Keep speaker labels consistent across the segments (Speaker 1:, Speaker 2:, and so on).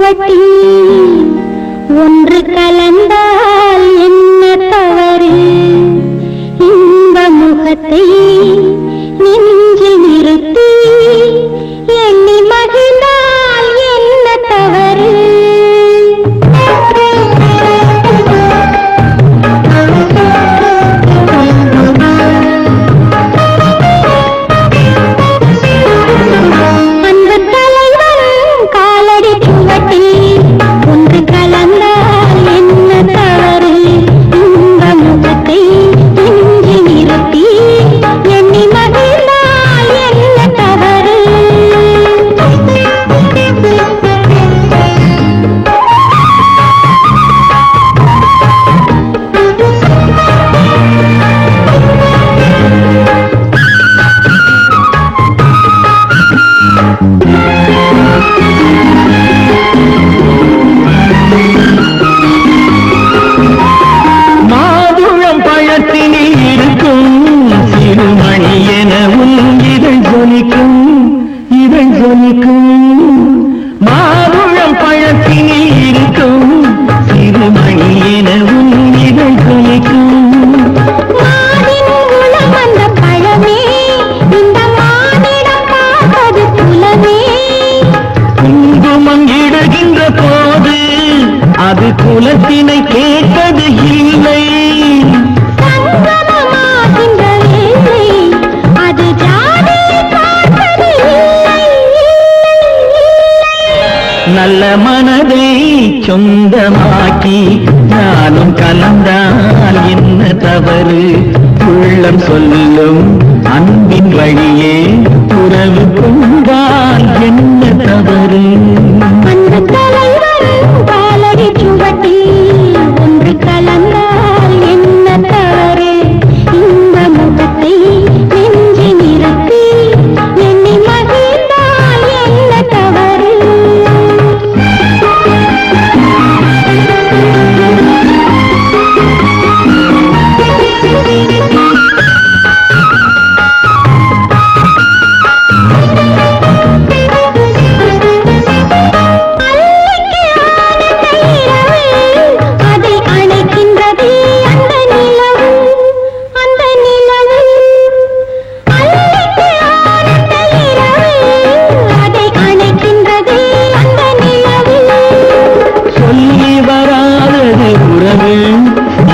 Speaker 1: சுவட்டி ஒன்று கலந்தால் என்ன தவறு? இந்த முகத்தை நெஞ்சில் நிறுத்தி எண்ணி மகிழ்ந்தால் என்ன தவறு? மாதுளம் பழத்தினில் இருக்கும் சிறுமணி எனவும் இதழ் கொலிக்கும். அந்த பழமே இந்த மானிடம் பார்ப்பது புலமே. குங்குமம் இடுகின்ற போது அது குலத்தினை கேட்பது இல்லை. நல்ல மனதை சொந்தமாக்கி நானும் கலந்தால் என்ன தவறு? உள்ளம் சொல்லும் அன்பின் வழியே உறவு கொண்டால் என்ன தவறு? அந்த தலைவன் காலடி சுவட்டி ஒன்று கலந்தால் என்ன தவறு? இந்த முகத்தை நெஞ்சி நிறுத்தி எண்ணி மகிழ்ந்தால் என்ன தவறு?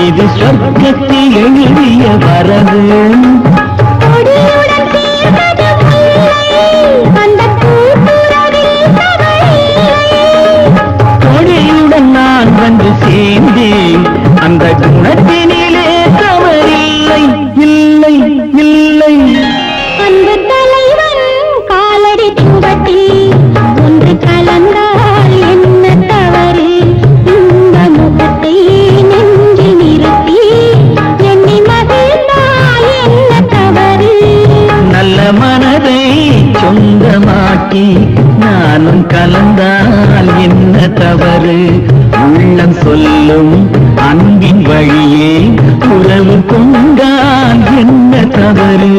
Speaker 1: இது சொர்க்கத்தில் எழுதிய வரவு. கொடியுடன் நான் வந்து சேர்ந்தேன் அந்த குணத்தினிலே தவறில்லை. இல்லை இல்லை அந்த தலைவன் காலடி சுவட்டி ஒன்று கலந்தால் என்ன தவறு? இந்த முகத்தை நல்ல மனதை சொந்தமாக்கி நானும் கலந்தால் என்ன தவறு? உள்ளம் சொல்லும் அன்பின் வழியே உறவு கொண்டால் என்ன தவறு?